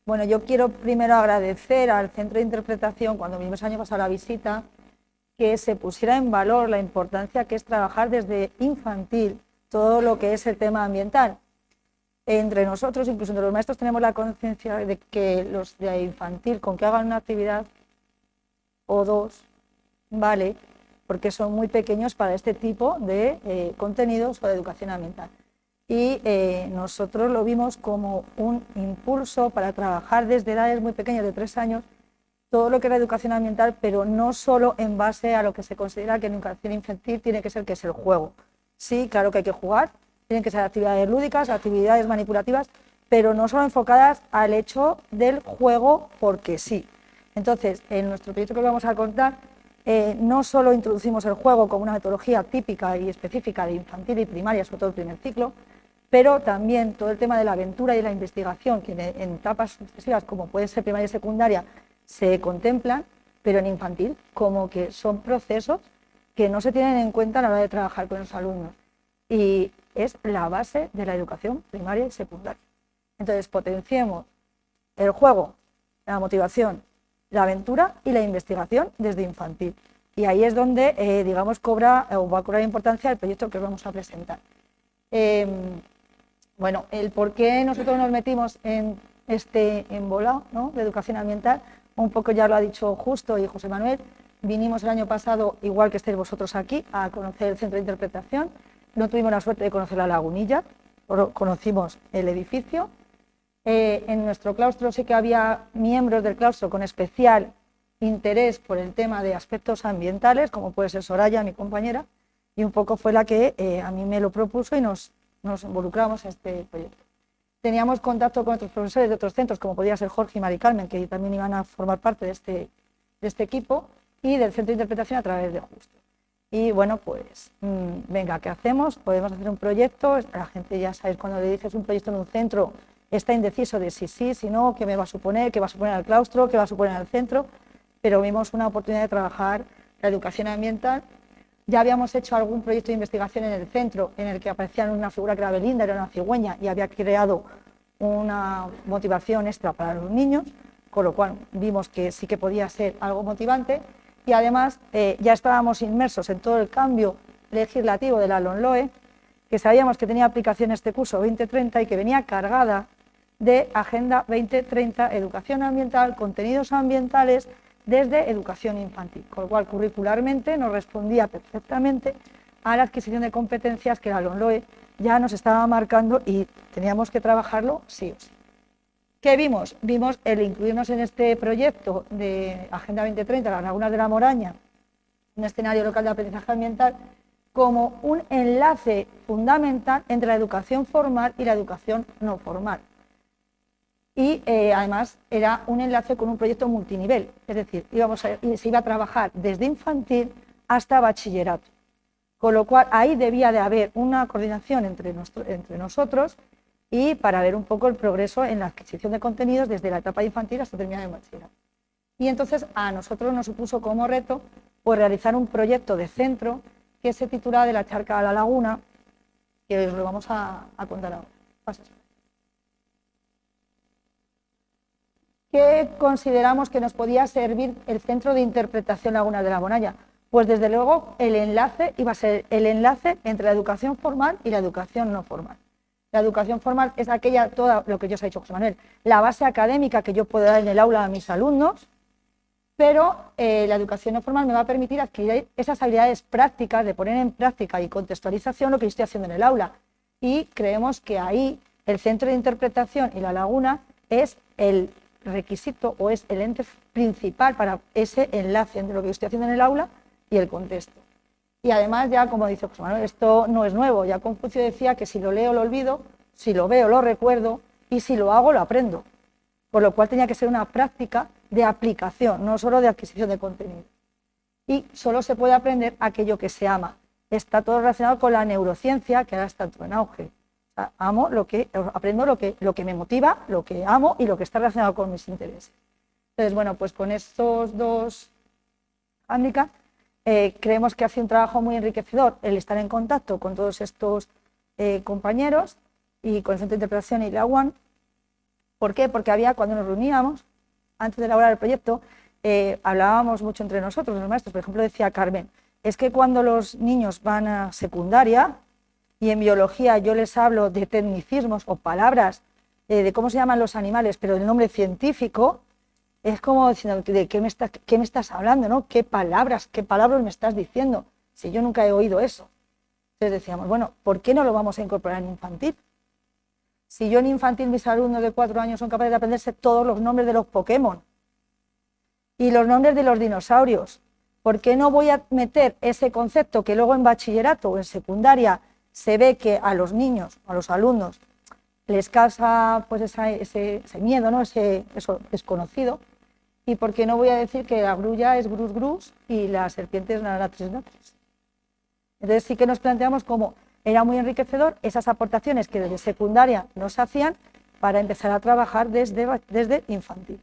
Bueno, yo quiero primero agradecer al Centro de Interpretación, cuando vinimos el año pasado a la visita, que se pusiera en valor la importancia que es trabajar desde infantil todo lo que es el tema ambiental. Entre nosotros, incluso entre los maestros, tenemos la conciencia de que los de infantil, con que hagan una actividad o dos, vale, porque son muy pequeños para este tipo de contenidos o de educación ambiental. Y nosotros lo vimos como un impulso para trabajar desde edades muy pequeñas, de 3 años, todo lo que es la educación ambiental, pero no solo en base a lo que se considera que en educación infantil tiene que ser, que es el juego. Sí, claro que hay que jugar, tienen que ser actividades lúdicas, actividades manipulativas, pero no solo enfocadas al hecho del juego porque sí. Entonces, en nuestro proyecto que os vamos a contar, no solo introducimos el juego como una metodología típica y específica de infantil y primaria, sobre todo el primer ciclo, pero también todo el tema de la aventura y la investigación, que en etapas sucesivas, como puede ser primaria y secundaria, se contemplan, pero en infantil, como que son procesos que no se tienen en cuenta a la hora de trabajar con los alumnos. Y es la base de la educación primaria y secundaria. Entonces, potenciemos el juego, la motivación, la aventura y la investigación desde infantil. Y ahí es donde, digamos, va a cobrar importancia el proyecto que os vamos a presentar. Bueno, el por qué nosotros nos metimos en este embolado, ¿no?, de educación ambiental, un poco ya lo ha dicho Justo y José Manuel. Vinimos el año pasado, igual que estáis vosotros aquí, a conocer el centro de interpretación. No tuvimos la suerte de conocer la lagunilla, conocimos el edificio. En nuestro claustro sí que había miembros del claustro con especial interés por el tema de aspectos ambientales, como puede ser Soraya, mi compañera, y un poco fue la que a mí me lo propuso y nos involucramos en este proyecto. Teníamos contacto con otros profesores de otros centros, como podía ser Jorge y Mari Carmen, que también iban a formar parte de este equipo, y del centro de interpretación a través de Justo. Y bueno, pues venga, ¿qué hacemos? Podemos hacer un proyecto. La gente, ya sabéis, cuando le dices un proyecto en un centro, está indeciso de si sí, si no, qué me va a suponer, qué va a suponer al claustro, qué va a suponer al centro, pero vimos una oportunidad de trabajar la educación ambiental. Ya habíamos hecho algún proyecto de investigación en el centro en el que aparecía una figura que era Belinda, era una cigüeña, y había creado una motivación extra para los niños, con lo cual vimos que sí que podía ser algo motivante. Y además ya estábamos inmersos en todo el cambio legislativo de la LOMLOE, que sabíamos que tenía aplicación este curso 2030 y que venía cargada de Agenda 2030, educación ambiental, contenidos ambientales desde educación infantil, con lo cual curricularmente nos respondía perfectamente a la adquisición de competencias que la LOMLOE ya nos estaba marcando y teníamos que trabajarlo sí o sí. ¿Qué vimos? Vimos el incluirnos en este proyecto de Agenda 2030, las Lagunas de la Moraña, un escenario local de aprendizaje ambiental, como un enlace fundamental entre la educación formal y la educación no formal. Y además era un enlace con un proyecto multinivel, es decir, se iba a trabajar desde infantil hasta bachillerato, con lo cual ahí debía de haber una coordinación entre nosotros y para ver un poco el progreso en la adquisición de contenidos desde la etapa infantil hasta terminar el bachillerato. Y entonces a nosotros nos supuso como reto pues realizar un proyecto de centro que se titula De la charca a la laguna, que os lo vamos a contar ahora. Pasas. ¿Qué consideramos que nos podía servir el centro de interpretación Lagunas de la Moraña? Pues desde luego el enlace iba a ser el enlace entre la educación formal y la educación no formal. La educación formal es aquella, toda lo que ya os ha dicho José Manuel, la base académica que yo puedo dar en el aula a mis alumnos, pero la educación no formal me va a permitir adquirir esas habilidades prácticas de poner en práctica y contextualización lo que yo estoy haciendo en el aula. Y creemos que ahí el centro de interpretación y la laguna es el requisito o es el ente principal para ese enlace entre lo que yo estoy haciendo en el aula y el contexto. Y además, ya como dice José Manuel, esto no es nuevo. Ya Confucio decía que si lo leo lo olvido, si lo veo lo recuerdo y si lo hago lo aprendo. Por lo cual tenía que ser una práctica de aplicación, no solo de adquisición de contenido. Y solo se puede aprender aquello que se ama. Está todo relacionado con la neurociencia, que ahora está todo en auge. O sea, aprendo lo que me motiva, lo que amo y lo que está relacionado con mis intereses. Entonces, bueno, pues con estos dos hándicaps, creemos que hace un trabajo muy enriquecedor el estar en contacto con todos estos compañeros y con el Centro de Interpretación y la UAN, ¿Por qué? Porque cuando nos reuníamos, antes de elaborar el proyecto, hablábamos mucho entre nosotros, los maestros. Por ejemplo, decía Carmen, es que cuando los niños van a secundaria y en biología yo les hablo de tecnicismos o palabras de cómo se llaman los animales, pero el nombre científico, es como diciendo, ¿de qué me estás hablando? ¿No? ¿Qué palabras me estás diciendo? Si yo nunca he oído eso. Entonces decíamos, bueno, ¿por qué no lo vamos a incorporar en infantil? Si yo en infantil mis alumnos de 4 años son capaces de aprenderse todos los nombres de los Pokémon y los nombres de los dinosaurios, ¿por qué no voy a meter ese concepto que luego en bachillerato o en secundaria se ve que a los niños, a los alumnos, les causa pues ese miedo, ¿no? Eso desconocido? ¿Y por qué no voy a decir que la grulla es grus grus y la serpiente es natris natris? Entonces sí que nos planteamos cómo era muy enriquecedor esas aportaciones que desde secundaria nos hacían para empezar a trabajar desde infantil.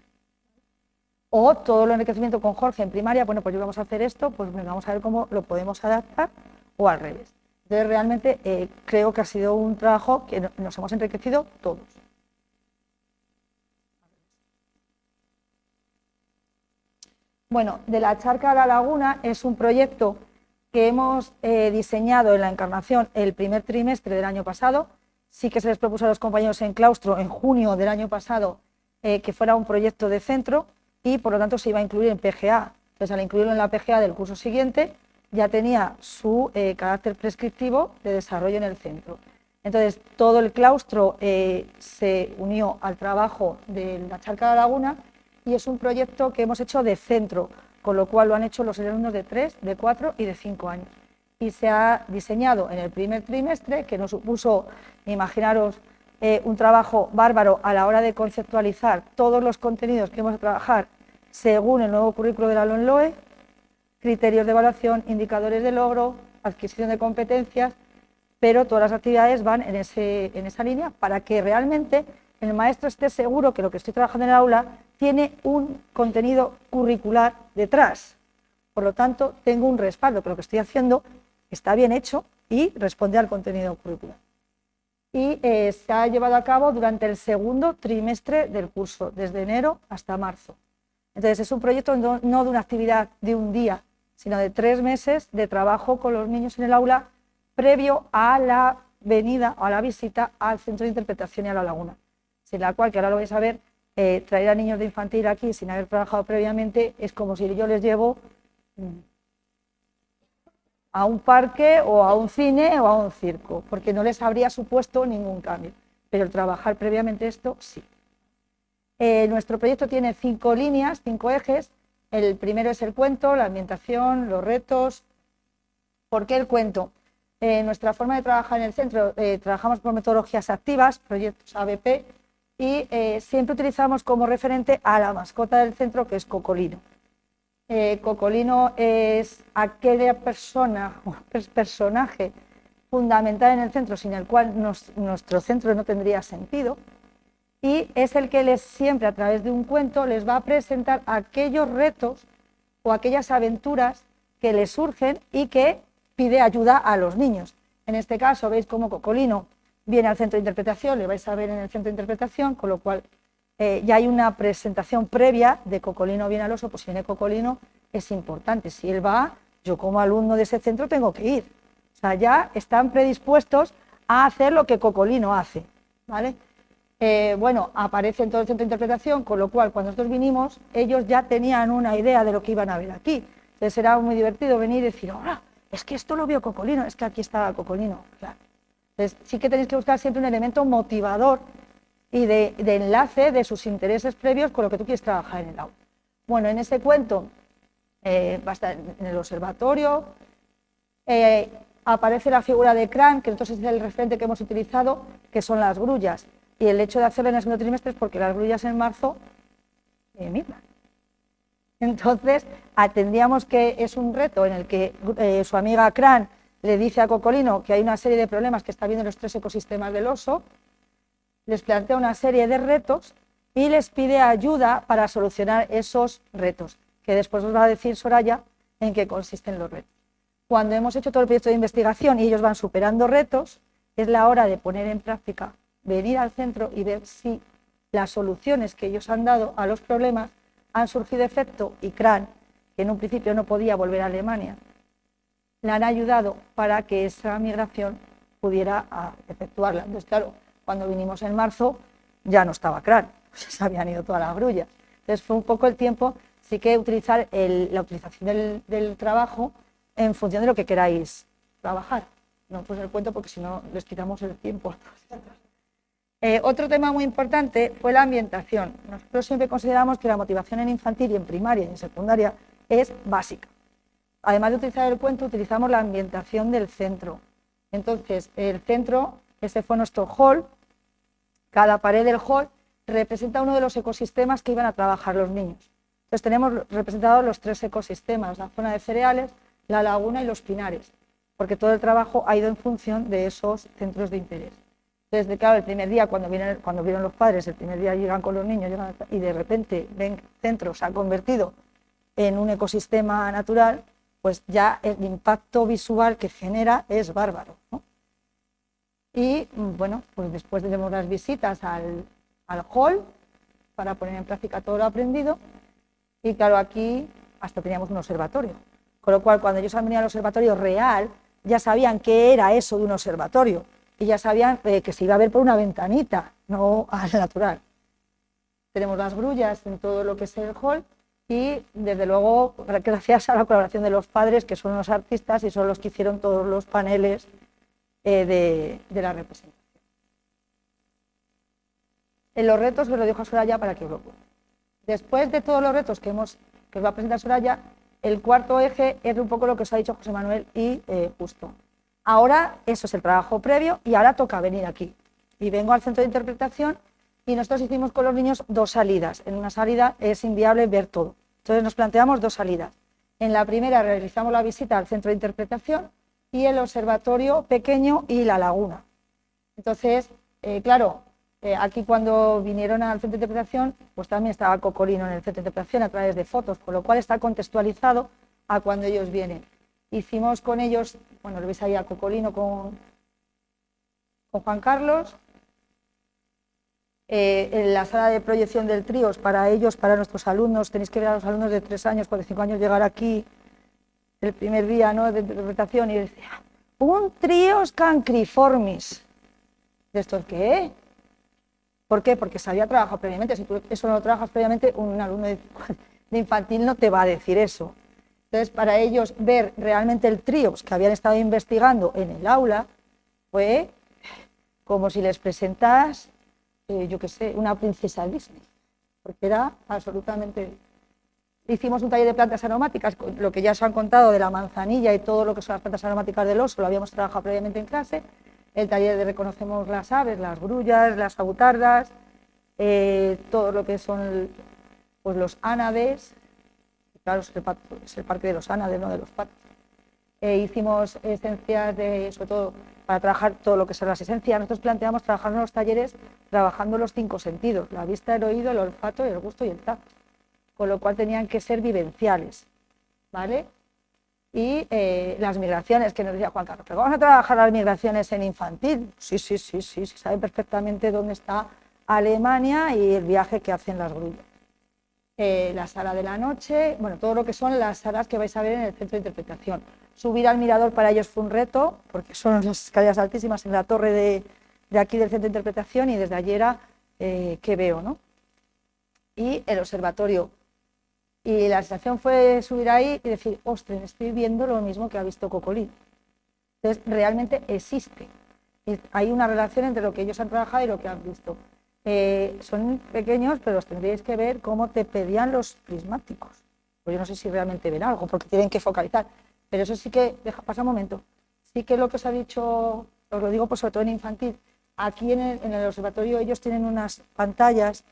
O todo el enriquecimiento con Jorge en primaria, bueno, pues vamos a hacer esto, pues vamos a ver cómo lo podemos adaptar, o al revés. Entonces realmente creo que ha sido un trabajo que nos hemos enriquecido todos. Bueno, de la charca a la laguna es un proyecto que hemos diseñado en la Encarnación el primer trimestre del año pasado. Sí que se les propuso a los compañeros en claustro en junio del año pasado que fuera un proyecto de centro y por lo tanto se iba a incluir en PGA. Entonces al incluirlo en la PGA del curso siguiente ya tenía su carácter prescriptivo de desarrollo en el centro. Entonces todo el claustro se unió al trabajo de la charca de la laguna y es un proyecto que hemos hecho de centro, con lo cual lo han hecho los alumnos de 3, de 4 y de 5 años. Y se ha diseñado en el primer trimestre, que nos supuso, imaginaros, un trabajo bárbaro a la hora de conceptualizar todos los contenidos que vamos a trabajar según el nuevo currículo de la LOMLOE, criterios de evaluación, indicadores de logro, adquisición de competencias, pero todas las actividades van en esa línea para que realmente el maestro esté seguro que lo que estoy trabajando en el aula tiene un contenido curricular detrás. Por lo tanto, tengo un respaldo, que lo que estoy haciendo está bien hecho y responde al contenido curricular. Y se ha llevado a cabo durante el segundo trimestre del curso, desde enero hasta marzo. Entonces, es un proyecto no de una actividad de un día, sino de 3 meses de trabajo con los niños en el aula previo a la venida o a la visita al centro de interpretación y a la laguna, sin la cual, que ahora lo vais a ver, traer a niños de infantil aquí sin haber trabajado previamente es como si yo les llevo a un parque o a un cine o a un circo, porque no les habría supuesto ningún cambio, pero el trabajar previamente esto sí. Nuestro proyecto tiene 5 líneas, 5 ejes. El primero es el cuento, la ambientación, los retos. ¿Por qué el cuento? Nuestra forma de trabajar en el centro, trabajamos por metodologías activas, proyectos ABP, y siempre utilizamos como referente a la mascota del centro, que es Cocolino. Cocolino es aquella personaje fundamental en el centro, sin el cual nuestro centro no tendría sentido, y es el que siempre a través de un cuento les va a presentar aquellos retos o aquellas aventuras que les surgen y que pide ayuda a los niños. En este caso veis cómo Cocolino viene al centro de interpretación, le vais a ver en el centro de interpretación, con lo cual ya hay una presentación previa de Cocolino viene al oso. Pues si viene Cocolino es importante, si él va, yo como alumno de ese centro tengo que ir. O sea, ya están predispuestos a hacer lo que Cocolino hace, ¿vale? Bueno, aparece en todo el centro de interpretación, con lo cual cuando nosotros vinimos, ellos ya tenían una idea de lo que iban a ver aquí. Entonces era muy divertido venir y decir, ¡ah! Es que esto lo vio Cocolino, es que aquí está Cocolino. Claro. Entonces sí que tenéis que buscar siempre un elemento motivador y de enlace de sus intereses previos con lo que tú quieres trabajar en el aula. Bueno, en ese cuento va a estar en el observatorio, aparece la figura de Cran, que entonces es el referente que hemos utilizado, que son las grullas. Y el hecho de hacerlo en el segundo trimestre es porque las grullas en marzo migran. Entonces, atendíamos que es un reto en el que su amiga Cran le dice a Cocolino que hay una serie de problemas que está viendo en los 3 ecosistemas del oso, les plantea una serie de retos y les pide ayuda para solucionar esos retos, que después os va a decir Soraya en qué consisten los retos. Cuando hemos hecho todo el proyecto de investigación y ellos van superando retos, es la hora de poner en práctica, venir al centro y ver si las soluciones que ellos han dado a los problemas han surgido efecto ICRAN, que en un principio no podía volver a Alemania, le han ayudado para que esa migración pudiera efectuarla. Entonces, claro, cuando vinimos en marzo ya no estaba CRAN, ya se habían ido todas las grullas. Entonces fue un poco el tiempo, sí que utilizar la utilización del trabajo en función de lo que queráis trabajar. No pues el cuento porque si no les quitamos el tiempo. Otro tema muy importante fue la ambientación. Nosotros siempre consideramos que la motivación en infantil y en primaria y en secundaria es básica. Además de utilizar el cuento, utilizamos la ambientación del centro. Entonces, el centro, ese fue nuestro hall. Cada pared del hall representa uno de los ecosistemas que iban a trabajar los niños. Entonces, tenemos representados los 3 ecosistemas, la zona de cereales, la laguna y los pinares, porque todo el trabajo ha ido en función de esos centros de interés. Entonces, claro, el primer día, cuando vieron los padres, el primer día llegan con los niños y de repente ven que el centro se ha convertido en un ecosistema natural, pues ya el impacto visual que genera es bárbaro, ¿no? Y bueno, pues después tenemos las visitas al hall para poner en práctica todo lo aprendido y claro, aquí hasta teníamos un observatorio, con lo cual cuando ellos han venido al observatorio real ya sabían qué era eso de un observatorio y ya sabían que se iba a ver por una ventanita, no al natural. Tenemos las grullas en todo lo que es el hall y desde luego gracias a la colaboración de los padres, que son los artistas y son los que hicieron todos los paneles de la representación. En los retos os lo dejo a Soraya para que os lo cuente. Después de todos los retos que os va a presentar Soraya, el cuarto eje es un poco lo que os ha dicho José Manuel y Justo. Ahora eso es el trabajo previo y ahora toca venir aquí. Y vengo al centro de interpretación y nosotros hicimos con los niños 2 salidas. En una salida es inviable ver todo. Entonces nos planteamos 2 salidas. En la primera realizamos la visita al centro de interpretación y el observatorio pequeño y la laguna. Entonces, claro, aquí cuando vinieron al centro de interpretación, pues también estaba Cocolino en el centro de interpretación a través de fotos, con lo cual está contextualizado a cuando ellos vienen. Hicimos con ellos, bueno, lo veis ahí a Cocolino con Juan Carlos, en la sala de proyección del Tríos, para ellos, para nuestros alumnos, tenéis que ver a los alumnos de 3 años, 4, 5 años llegar aquí el primer día, ¿no?, de interpretación y decía, un Tríos cancriformis. ¿De estos qué? ¿Por qué? Porque se había trabajado previamente. Si tú eso no lo trabajas previamente, un alumno de infantil no te va a decir eso. Entonces, para ellos ver realmente el Tríos que habían estado investigando en el aula fue como si les presentas, yo qué sé, una princesa Disney, porque era absolutamente... Hicimos un taller de plantas aromáticas, lo que ya os han contado de la manzanilla y todo lo que son las plantas aromáticas del oso, lo habíamos trabajado previamente en clase. El taller de reconocemos las aves, las grullas, las agutardas, todo lo que son pues, los ánades, claro, es el parque de los ánades, no de los patos. Hicimos esencias, sobre todo para trabajar todo lo que son las esencias. Nosotros planteamos trabajar en los talleres trabajando los 5 sentidos, la vista, el oído, el olfato, el gusto y el tacto, con lo cual tenían que ser vivenciales, ¿vale? Y las migraciones, que nos decía Juan Carlos, pero vamos a trabajar las migraciones en infantil. Sí, saben perfectamente dónde está Alemania y el viaje que hacen las grullas. La sala de la noche, bueno, todo lo que son las salas que vais a ver en el centro de interpretación. Subir al mirador para ellos fue un reto, porque son las escaleras altísimas en la torre de aquí del centro de interpretación y desde allí era que veo, ¿no? Y el observatorio. Y la sensación fue subir ahí y decir, ostras, estoy viendo lo mismo que ha visto Cocolín. Entonces, realmente existe. Y hay una relación entre lo que ellos han trabajado y lo que han visto. Son pequeños, pero los tendríais que ver cómo te pedían los prismáticos. Pues yo no sé si realmente ven algo, porque tienen que focalizar. Pero eso sí que, pasa un momento, sí que lo que os ha dicho, os lo digo pues sobre todo en infantil, aquí en el observatorio ellos tienen unas pantallas.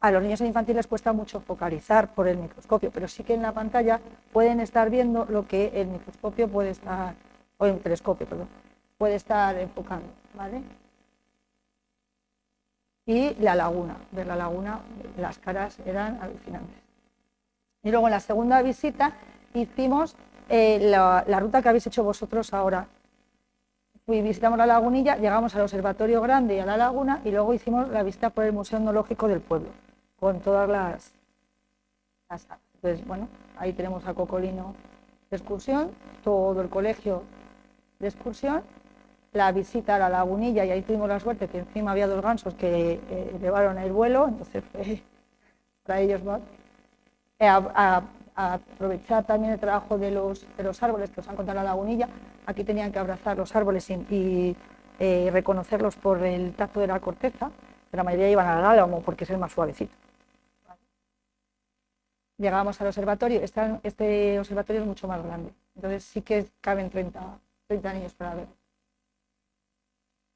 A los niños en infantil les cuesta mucho focalizar por el microscopio, pero sí que en la pantalla pueden estar viendo lo que el microscopio puede estar, o el telescopio, perdón, puede estar enfocando, ¿vale? Y la laguna, ver la laguna, las caras eran alucinantes. Y luego en la segunda visita hicimos la ruta que habéis hecho vosotros ahora, visitamos la lagunilla, llegamos al observatorio grande y a la laguna y luego hicimos la visita por el Museo Etnológico del pueblo, con todas las salas. Entonces, bueno, ahí tenemos a Cocolino de excursión, todo el colegio de excursión, la visita a la lagunilla, y ahí tuvimos la suerte que encima había 2 gansos que elevaron el vuelo, entonces fue para ellos más. A aprovechar también el trabajo de los árboles que os han contado en la lagunilla. Aquí tenían que abrazar los árboles y reconocerlos por el tacto de la corteza, pero la mayoría iban al álamo porque es el más suavecito. Llegábamos al observatorio, este observatorio es mucho más grande, entonces sí que caben 30 niños para ver.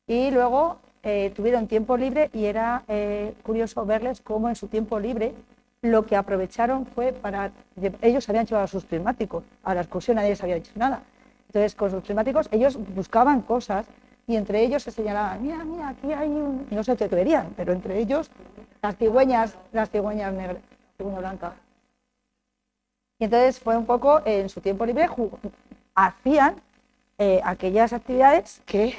Y luego tuvieron tiempo libre y era curioso verles cómo en su tiempo libre lo que aprovecharon fue para... Ellos habían llevado sus prismáticos, a la excursión nadie les había dicho nada. Entonces con sus prismáticos ellos buscaban cosas y entre ellos se señalaban, mira, mira, aquí hay un... No sé qué verían, pero entre ellos las cigüeñas negras, la cigüeña blanca. Y entonces fue un poco, en su tiempo libre, hacían aquellas actividades que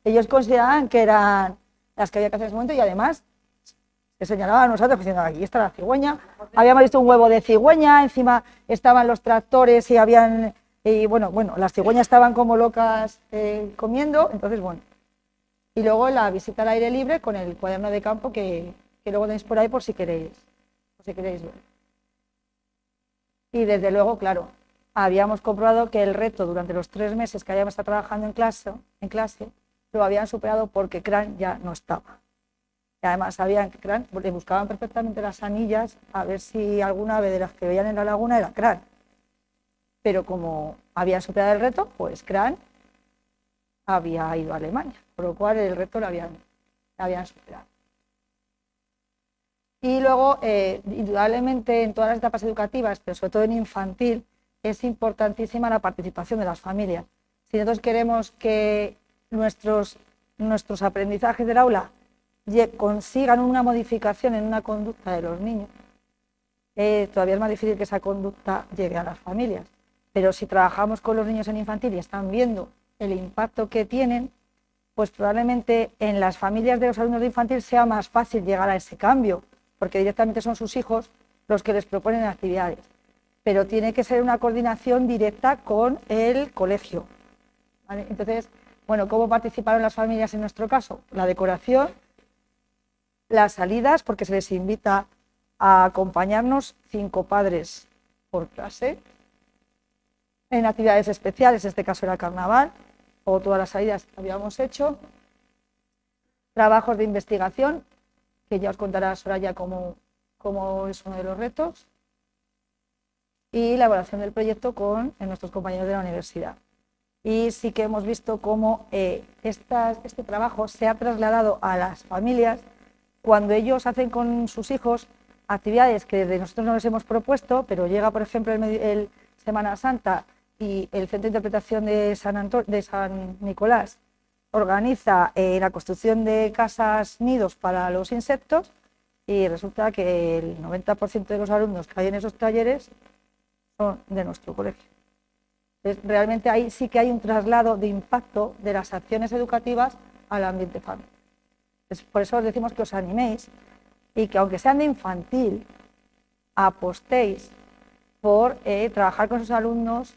ellos consideraban que eran las que había que hacer en ese momento, y además se señalaban a nosotros diciendo, aquí está la cigüeña, habíamos visto un huevo de cigüeña, encima estaban los tractores y habían, y bueno, las cigüeñas estaban como locas comiendo, entonces bueno. Y luego la visita al aire libre con el cuaderno de campo que luego tenéis por ahí por si queréis ver. Y desde luego, claro, habíamos comprobado que el reto durante los 3 meses que habíamos estado trabajando en clase lo habían superado porque Cran ya no estaba. Y además sabían que Cran, le buscaban perfectamente las anillas a ver si alguna ave de las que veían en la laguna era Cran. Pero como habían superado el reto, pues Cran había ido a Alemania, por lo cual el reto lo habían superado. Y luego, indudablemente, en todas las etapas educativas, pero sobre todo en infantil, es importantísima la participación de las familias. Si nosotros queremos que nuestros aprendizajes del aula consigan una modificación en una conducta de los niños, todavía es más difícil que esa conducta llegue a las familias. Pero si trabajamos con los niños en infantil y están viendo el impacto que tienen, pues probablemente en las familias de los alumnos de infantil sea más fácil llegar a ese cambio, porque directamente son sus hijos los que les proponen actividades. Pero tiene que ser una coordinación directa con el colegio, ¿vale? Entonces, bueno, ¿cómo participaron las familias en nuestro caso? La decoración, las salidas, porque se les invita a acompañarnos 5 padres por clase, en actividades especiales, en este caso era carnaval, o todas las salidas que habíamos hecho, trabajos de investigación, que ya os contará Soraya cómo es uno de los retos, y la evaluación del proyecto con nuestros compañeros de la universidad. Y sí que hemos visto cómo este trabajo se ha trasladado a las familias cuando ellos hacen con sus hijos actividades que desde nosotros no les hemos propuesto, pero llega, por ejemplo, el Semana Santa y el Centro de Interpretación de San Nicolás organiza la construcción de casas nidos para los insectos, y resulta que el 90% de los alumnos que hay en esos talleres son de nuestro colegio. Entonces, realmente ahí sí que hay un traslado de impacto de las acciones educativas al ambiente familiar. Por eso os decimos que os animéis y que, aunque sean de infantil, apostéis por trabajar con sus alumnos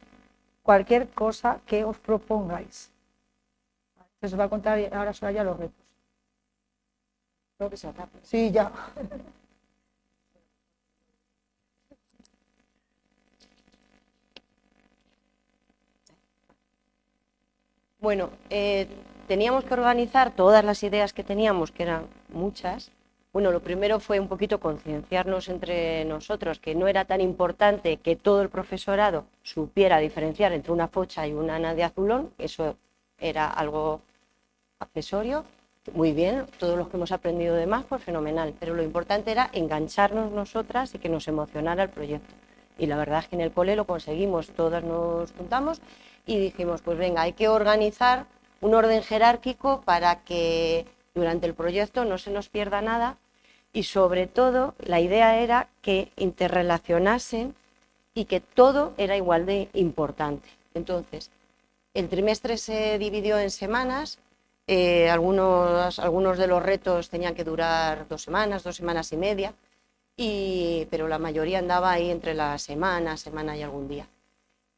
cualquier cosa que os propongáis. Entonces os va a contar ahora Soraya los retos. Creo que se acaba. Sí, ya. Bueno, teníamos que organizar todas las ideas que teníamos, que eran muchas. Bueno, lo primero fue un poquito concienciarnos entre nosotros que no era tan importante que todo el profesorado supiera diferenciar entre una focha y una ana de azulón, eso era algo accesorio. Muy bien, todos los que hemos aprendido de más, pues fenomenal, pero lo importante era engancharnos nosotras y que nos emocionara el proyecto. Y la verdad es que en el cole lo conseguimos, todas nos juntamos y dijimos, pues venga, hay que organizar un orden jerárquico para que durante el proyecto no se nos pierda nada, y sobre todo la idea era que interrelacionasen y que todo era igual de importante. Entonces, El trimestre se dividió en semanas, algunos de los retos tenían que durar 2 semanas y media, pero la mayoría andaba ahí entre la semana y algún día.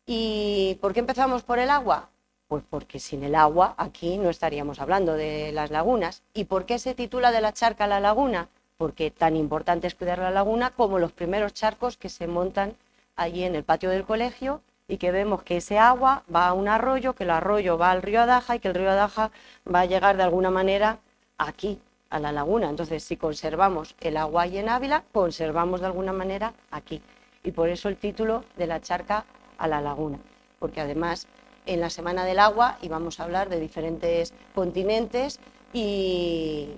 ¿Y por qué empezamos por el agua? Pues porque sin el agua aquí no estaríamos hablando de las lagunas. ¿Y por qué se titula de la charca a la laguna? Porque tan importante es cuidar la laguna como los primeros charcos que se montan allí en el patio del colegio y que vemos que ese agua va a un arroyo, que el arroyo va al río Adaja y que el río Adaja va a llegar de alguna manera aquí, a la laguna. Entonces, si conservamos el agua ahí en Ávila, conservamos de alguna manera aquí. Y por eso el título de la charca a la laguna, porque además en la Semana del Agua íbamos a hablar de diferentes continentes y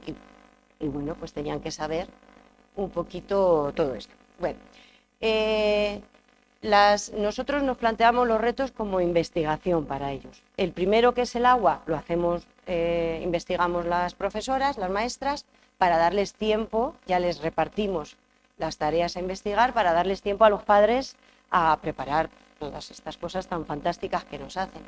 bueno, pues tenían que saber un poquito todo esto. Bueno, nosotros nos planteamos los retos como investigación para ellos. El primero, que es el agua, lo hacemos, investigamos las profesoras, las maestras, para darles tiempo, ya les repartimos las tareas a investigar, para darles tiempo a los padres a preparar todas estas cosas tan fantásticas que nos hacen.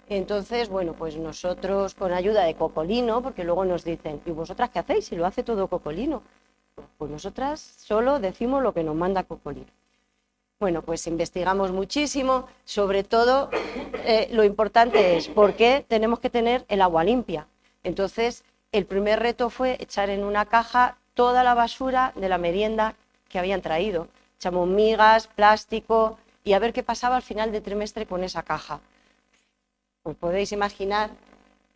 Entonces, bueno, pues nosotros con ayuda de Cocolino, porque luego nos dicen, ¿y vosotras qué hacéis si lo hace todo Cocolino? Pues nosotras solo decimos lo que nos manda Cocolino. Bueno, pues investigamos muchísimo, sobre todo lo importante es por qué tenemos que tener el agua limpia. Entonces, el primer reto fue echar en una caja toda la basura de la merienda que habían traído. Echamos migas, plástico y a ver qué pasaba al final de trimestre con esa caja. Pues podéis imaginar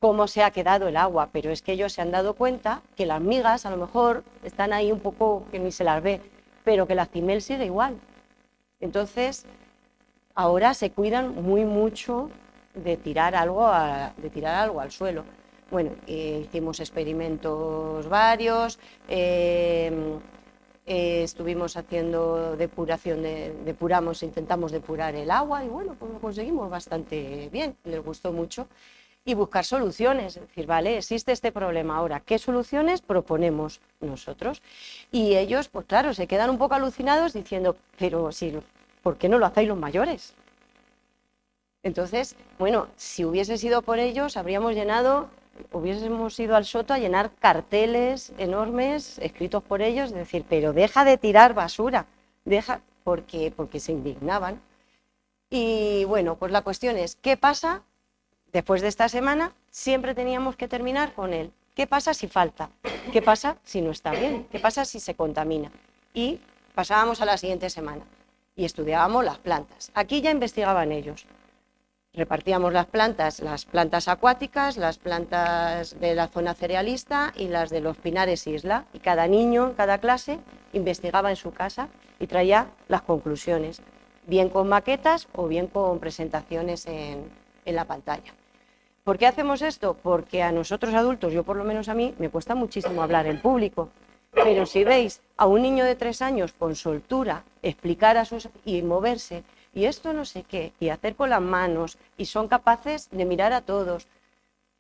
cómo se ha quedado el agua, pero es que ellos se han dado cuenta que las migas a lo mejor están ahí un poco que ni se las ve, pero que la actimel sigue igual. Entonces, ahora se cuidan muy mucho de tirar algo al suelo. Bueno, hicimos experimentos varios, estuvimos haciendo intentamos depurar el agua y bueno, pues lo conseguimos bastante bien, les gustó mucho. Y buscar soluciones, es decir, vale, existe este problema ahora, ¿qué soluciones proponemos nosotros? Y ellos, pues claro, se quedan un poco alucinados diciendo, pero si, ¿por qué no lo hacéis los mayores? Entonces, bueno, si hubiese sido por ellos, hubiésemos ido al Soto a llenar carteles enormes escritos por ellos, es decir, pero deja de tirar basura, porque se indignaban. Y bueno, pues la cuestión es, ¿qué pasa? Después de esta semana, siempre teníamos que terminar con él. ¿Qué pasa si falta? ¿Qué pasa si no está bien? ¿Qué pasa si se contamina? Y pasábamos a la siguiente semana y estudiábamos las plantas. Aquí ya investigaban ellos. Repartíamos las plantas acuáticas, las plantas de la zona cerealista y las de los pinares isla. Y cada niño, en cada clase, investigaba en su casa y traía las conclusiones, bien con maquetas o bien con presentaciones en la pantalla. ¿Por qué hacemos esto? Porque a nosotros adultos, yo por lo menos a mí, me cuesta muchísimo hablar en público. Pero si veis a un niño de 3 años con soltura explicar y moverse, y esto no sé qué, y hacer con las manos, y son capaces de mirar a todos,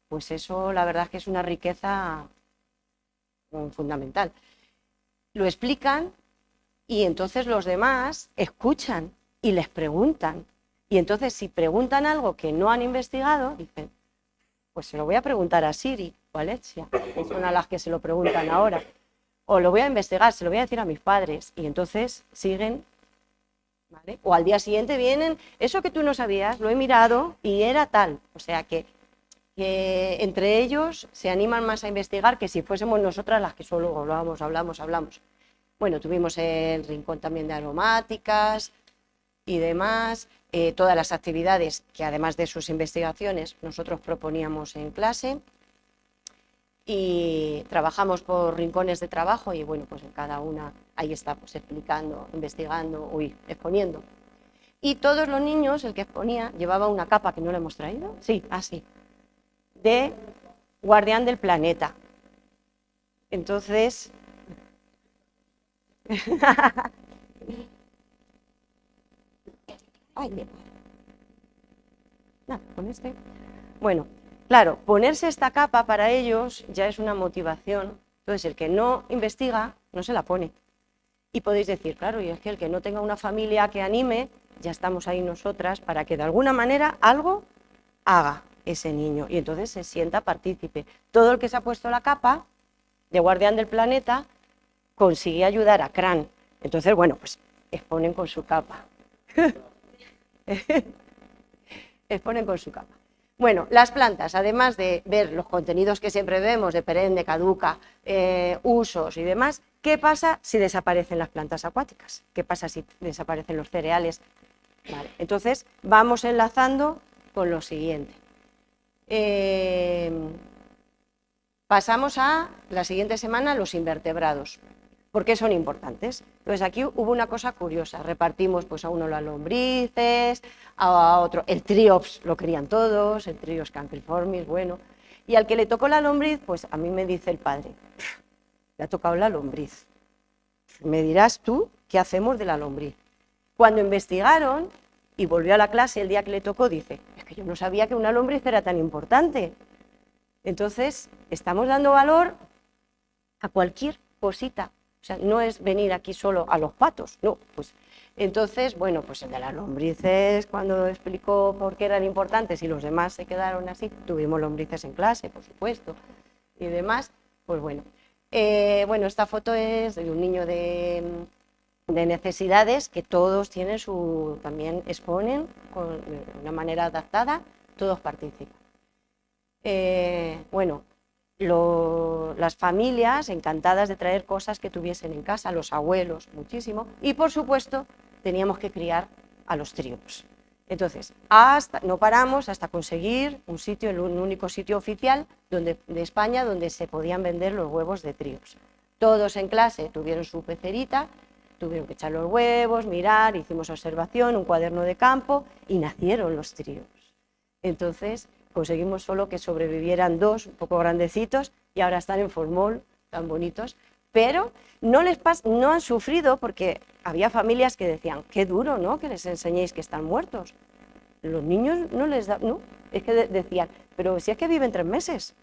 pues eso la verdad es que es una riqueza fundamental. Lo explican y entonces los demás escuchan y les preguntan. Y entonces si preguntan algo que no han investigado, dicen, pues se lo voy a preguntar a Siri o a Alexia, que son a las que se lo preguntan ahora. O lo voy a investigar, se lo voy a decir a mis padres. Y entonces siguen, ¿vale? O al día siguiente vienen, eso que tú no sabías, lo he mirado y era tal. O sea que entre ellos se animan más a investigar que si fuésemos nosotras las que solo hablamos. Bueno, tuvimos el rincón también de aromáticas y demás, todas las actividades que además de sus investigaciones nosotros proponíamos en clase. Y trabajamos por rincones de trabajo y bueno, pues en cada una ahí está pues explicando, investigando, exponiendo. Y todos los niños, el que exponía, llevaba una capa que no le hemos traído, sí, así, de guardián del planeta. Entonces, ay, no, con este. Bueno, claro, ponerse esta capa para ellos ya es una motivación. Entonces, el que no investiga no se la pone. Y podéis decir, claro, y es que el que no tenga una familia que anime, ya estamos ahí nosotras para que de alguna manera algo haga ese niño, y entonces se sienta partícipe. Todo el que se ha puesto la capa de guardián del planeta consigue ayudar a Cran. Entonces, bueno, pues exponen con su capa. Exponen con su capa. Bueno, las plantas, además de ver los contenidos que siempre vemos, de perenne, caduca, usos y demás, ¿qué pasa si desaparecen las plantas acuáticas? ¿Qué pasa si desaparecen los cereales? Vale, entonces, vamos enlazando con lo siguiente. Pasamos a la siguiente semana los invertebrados. ¿Por qué son importantes? Entonces aquí hubo una cosa curiosa, repartimos pues a uno las lombrices, a otro, el triops lo querían todos, el triops cancriformis, bueno, y al que le tocó la lombriz, pues a mí me dice el padre, le ha tocado la lombriz, me dirás tú qué hacemos de la lombriz. Cuando investigaron y volvió a la clase el día que le tocó, dice, es que yo no sabía que una lombriz era tan importante. Entonces, estamos dando valor a cualquier cosita. O sea, no es venir aquí solo a los patos, no. Pues, entonces, bueno, pues el de las lombrices, cuando explicó por qué eran importantes y los demás se quedaron así, tuvimos lombrices en clase, por supuesto, y demás, pues bueno. Bueno, esta foto es de un niño de necesidades que todos tienen también exponen de una manera adaptada, todos participan. Bueno, las familias encantadas de traer cosas que tuviesen en casa, los abuelos muchísimo, y por supuesto teníamos que criar a los triops. Entonces, no paramos hasta conseguir un sitio, un único sitio oficial de España donde se podían vender los huevos de triops. Todos en clase tuvieron su pecerita, tuvieron que echar los huevos, mirar, hicimos observación, un cuaderno de campo y nacieron los triops. Entonces, conseguimos solo que sobrevivieran 2, un poco grandecitos, y ahora están en formol, tan bonitos, pero no han sufrido porque había familias que decían, qué duro, ¿no?, que les enseñéis que están muertos. Los niños no les da, no, es que decían, pero si es que viven 3 meses,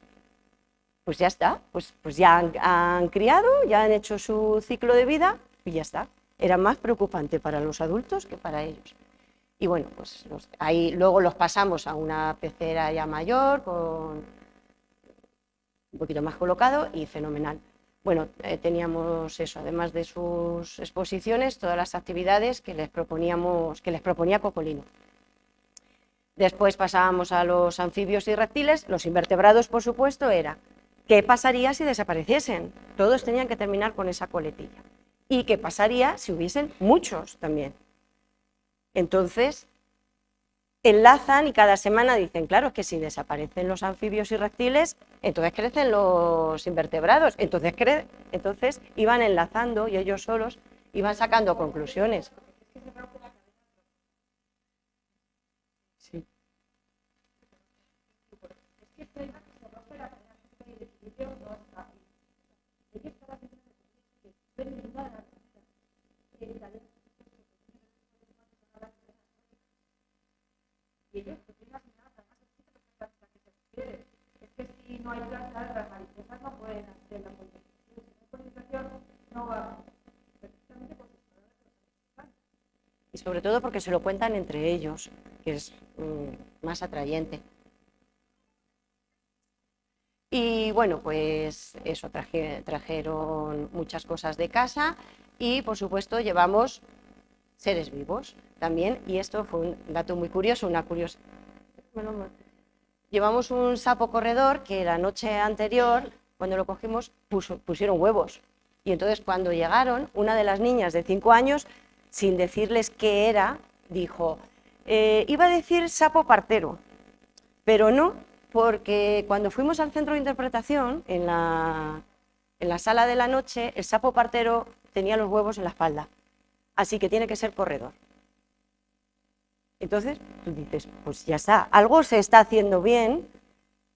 pues ya está, pues ya han criado, ya han hecho su ciclo de vida y ya está. Era más preocupante para los adultos que para ellos. Y bueno, pues ahí luego los pasamos a una pecera ya mayor, con un poquito más colocado y fenomenal. Bueno, teníamos eso, además de sus exposiciones, todas las actividades que les proponía Cocolino. Después pasábamos a los anfibios y reptiles. Los invertebrados, por supuesto, era ¿qué pasaría si desapareciesen? Todos tenían que terminar con esa coletilla. ¿Y qué pasaría si hubiesen muchos también? Entonces, enlazan y cada semana dicen, claro, es que si desaparecen los anfibios y reptiles, entonces crecen los invertebrados. Entonces iban enlazando y ellos solos iban sacando conclusiones. Sí. No hay plantas, las mariposas no pueden hacer la polinización. La polinización no va precisamente por y sobre todo porque se lo cuentan entre ellos, que es más atrayente. Y bueno, pues eso, trajeron muchas cosas de casa y por supuesto llevamos seres vivos también, y esto fue un dato muy curioso, Llevamos un sapo corredor que la noche anterior, cuando lo cogimos, pusieron huevos. Y entonces cuando llegaron, una de las niñas de 5 años, sin decirles qué era, dijo, iba a decir sapo partero, pero no, porque cuando fuimos al centro de interpretación, en la sala de la noche, el sapo partero tenía los huevos en la espalda, así que tiene que ser corredor. Entonces tú dices, pues ya está, algo se está haciendo bien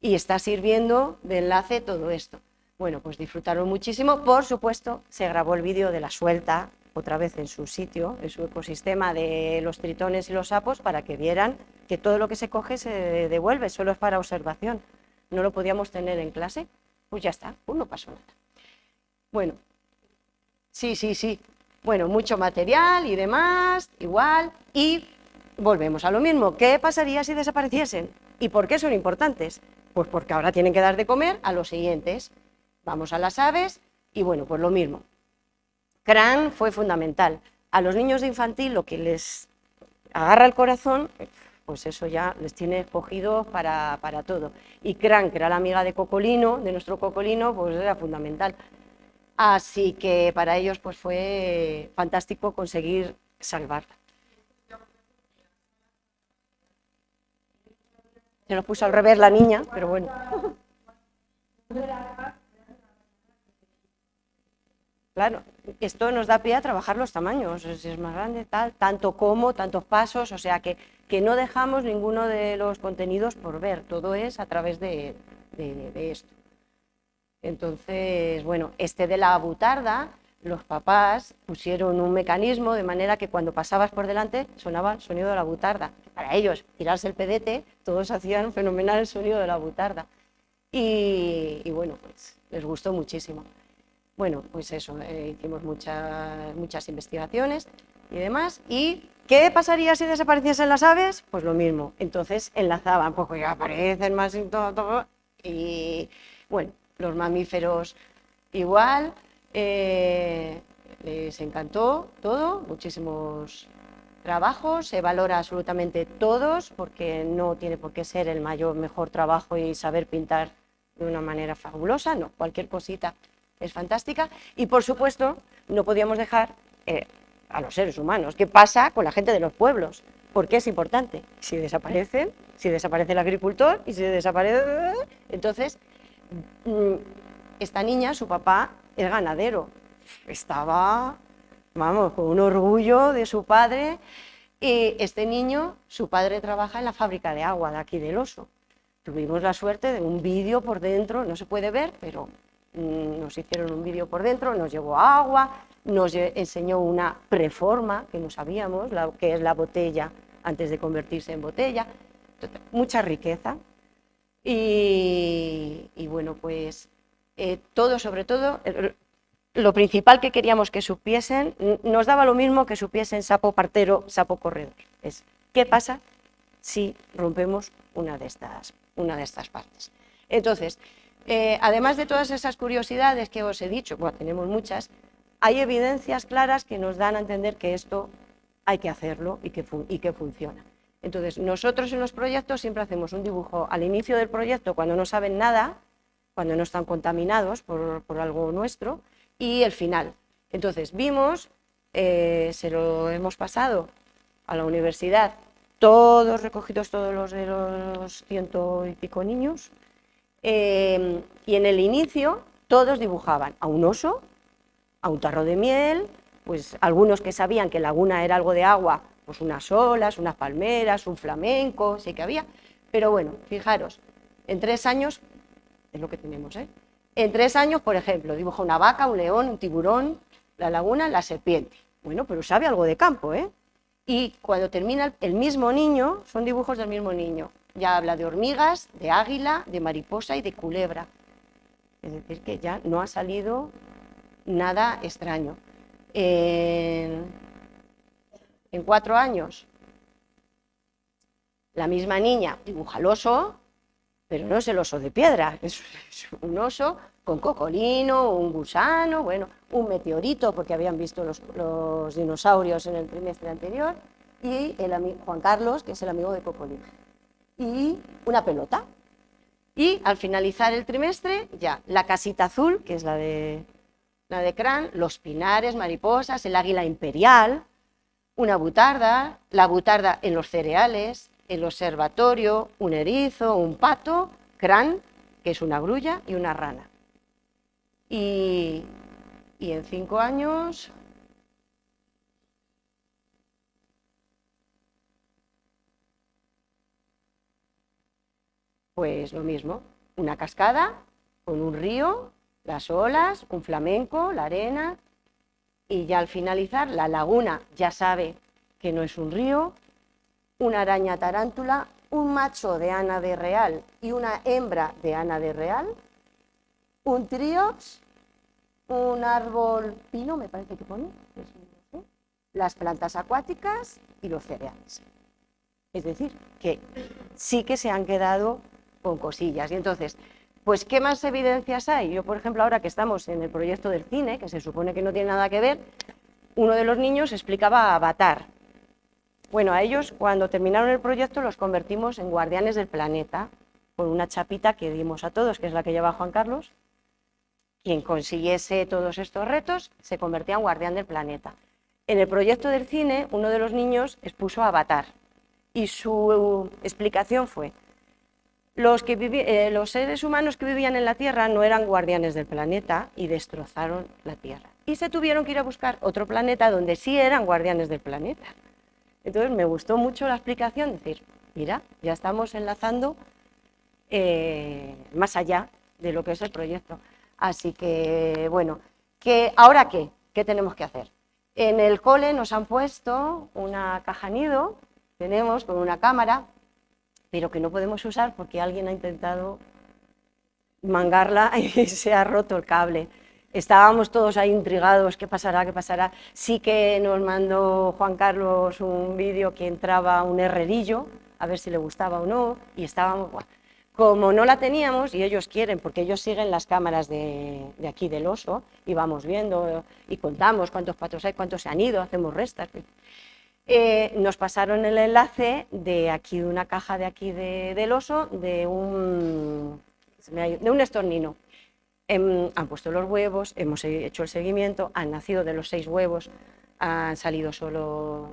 y está sirviendo de enlace todo esto. Bueno, pues disfrutaron muchísimo. Por supuesto, se grabó el vídeo de la suelta, otra vez en su sitio, en su ecosistema de los tritones y los sapos, para que vieran que todo lo que se coge se devuelve, solo es para observación. No lo podíamos tener en clase, pues ya está, pues no pasó nada. Bueno, sí. Bueno, mucho material y demás, igual, y volvemos a lo mismo. ¿Qué pasaría si desapareciesen? ¿Y por qué son importantes? Pues porque ahora tienen que dar de comer a los siguientes. Vamos a las aves y bueno, pues lo mismo. CRAN fue fundamental. A los niños de infantil lo que les agarra el corazón, pues eso ya les tiene escogidos para todo. Y CRAN, que era la amiga de Cocolino, de nuestro Cocolino, pues era fundamental. Así que para ellos pues fue fantástico conseguir salvarla. Se nos puso al revés la niña, pero bueno. Claro, esto nos da pie a trabajar los tamaños, si es más grande, tal, tanto como, tantos pasos, o sea que no dejamos ninguno de los contenidos por ver, todo es a través de esto. Entonces, bueno, este de la butarda, los papás pusieron un mecanismo de manera que cuando pasabas por delante sonaba el sonido de la butarda. Para ellos, tirarse el pedete, todos hacían fenomenal el sonido de la butarda. Y bueno, pues les gustó muchísimo. Bueno, pues eso, hicimos muchas investigaciones y demás. ¿Y qué pasaría si desapareciesen las aves? Pues lo mismo. Entonces enlazaban, pues ya aparecen más y todo. Y bueno, los mamíferos igual. Les encantó todo, muchísimos trabajos, se valora absolutamente todos, porque no tiene por qué ser el mejor trabajo y saber pintar de una manera fabulosa, no, cualquier cosita es fantástica. Y por supuesto no podíamos dejar a los seres humanos. ¿Qué pasa con la gente de los pueblos? ¿Por qué es importante? Si desaparece el agricultor y si desaparece... Entonces, esta niña, su papá, es ganadero. Estaba, vamos, con un orgullo de su padre. Y este niño, su padre trabaja en la fábrica de agua de aquí del Oso. Tuvimos la suerte de un vídeo por dentro, no se puede ver, pero nos hicieron un vídeo por dentro, nos llevó agua, nos enseñó una preforma que no sabíamos, que es la botella antes de convertirse en botella. Mucha riqueza. Y bueno, pues todo, sobre todo, lo principal que queríamos que supiesen, nos daba lo mismo que supiesen sapo partero, sapo corredor. Es, ¿qué pasa si rompemos una de estas partes? Entonces, además de todas esas curiosidades que os he dicho, bueno, tenemos muchas, hay evidencias claras que nos dan a entender que esto hay que hacerlo y que funciona. Entonces, nosotros en los proyectos siempre hacemos un dibujo al inicio del proyecto cuando no saben nada, cuando no están contaminados por algo nuestro, y el final. Entonces, vimos, se lo hemos pasado a la universidad, todos recogidos, todos los de los 100 y pico niños, y en el inicio todos dibujaban a un oso, a un tarro de miel, pues algunos que sabían que laguna era algo de agua, pues unas olas, unas palmeras, un flamenco, sí que había, pero bueno, fijaros, en 3 años, es lo que tenemos, en 3 años, por ejemplo, dibuja una vaca, un león, un tiburón, la laguna, la serpiente. Bueno, pero sabe algo de campo, Y cuando termina el mismo niño, son dibujos del mismo niño. Ya habla de hormigas, de águila, de mariposa y de culebra. Es decir, que ya no ha salido nada extraño. En 4 años, la misma niña dibuja el oso, pero no es el oso de piedra, es un oso con cocolino, un gusano, bueno, un meteorito, porque habían visto los dinosaurios en el trimestre anterior, y Juan Carlos, que es el amigo de Cocolino, y una pelota. Y al finalizar el trimestre, ya la casita azul, que es la de CRAN, los pinares, mariposas, el águila imperial, una butarda, la butarda en los cereales, el observatorio, un erizo, un pato, CRAN, que es una grulla, y una rana. Y en 5 años... pues lo mismo, una cascada con un río, las olas, un flamenco, la arena, y ya al finalizar la laguna ya sabe que no es un río, una araña tarántula, un macho de Ana de Real y una hembra de Ana de Real, un tríos, un árbol pino, me parece que pone, las plantas acuáticas y los cereales. Es decir, que sí que se han quedado con cosillas. Y entonces, pues, ¿qué más evidencias hay? Yo, por ejemplo, ahora que estamos en el proyecto del cine, que se supone que no tiene nada que ver, uno de los niños explicaba a Avatar. Bueno, a ellos, cuando terminaron el proyecto, los convertimos en guardianes del planeta, con una chapita que dimos a todos, que es la que lleva Juan Carlos. Quien consiguiese todos estos retos se convertía en guardián del planeta. En el proyecto del cine, uno de los niños expuso a Avatar y su explicación fue: los seres humanos que vivían en la Tierra no eran guardianes del planeta y destrozaron la Tierra. Y se tuvieron que ir a buscar otro planeta donde sí eran guardianes del planeta. Entonces me gustó mucho la explicación, decir, mira, ya estamos enlazando más allá de lo que es el proyecto. Así que, bueno, ¿ahora qué? ¿Qué tenemos que hacer? En el cole nos han puesto una caja nido, tenemos con una cámara, pero que no podemos usar porque alguien ha intentado mangarla y se ha roto el cable. Estábamos todos ahí intrigados, ¿qué pasará? ¿Qué pasará? Sí que nos mandó Juan Carlos un vídeo que entraba un herrerillo, a ver si le gustaba o no, y estábamos... Bueno, como no la teníamos, y ellos quieren, porque ellos siguen las cámaras de aquí del oso, y vamos viendo y contamos cuántos patos hay, cuántos se han ido, hacemos restas. Nos pasaron el enlace de aquí, de una caja de aquí del oso, de un estornino. Han puesto los huevos, hemos hecho el seguimiento, han nacido de los 6 huevos, han salido solo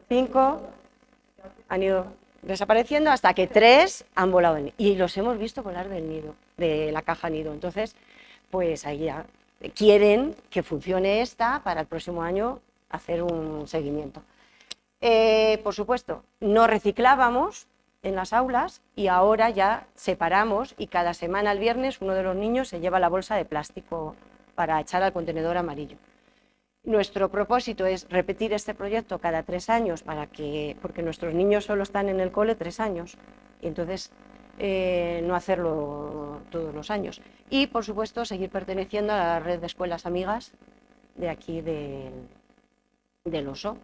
5, han ido desapareciendo hasta que 3 han volado y los hemos visto volar del nido, de la caja nido. Entonces, pues ahí ya quieren que funcione esta para el próximo año hacer un seguimiento. Por supuesto, no reciclábamos en las aulas y ahora ya separamos y cada semana el viernes uno de los niños se lleva la bolsa de plástico para echar al contenedor amarillo. Nuestro propósito es repetir este proyecto cada 3 años porque nuestros niños solo están en el cole 3 años y entonces no hacerlo todos los años. Y por supuesto seguir perteneciendo a la red de escuelas amigas de aquí del oso.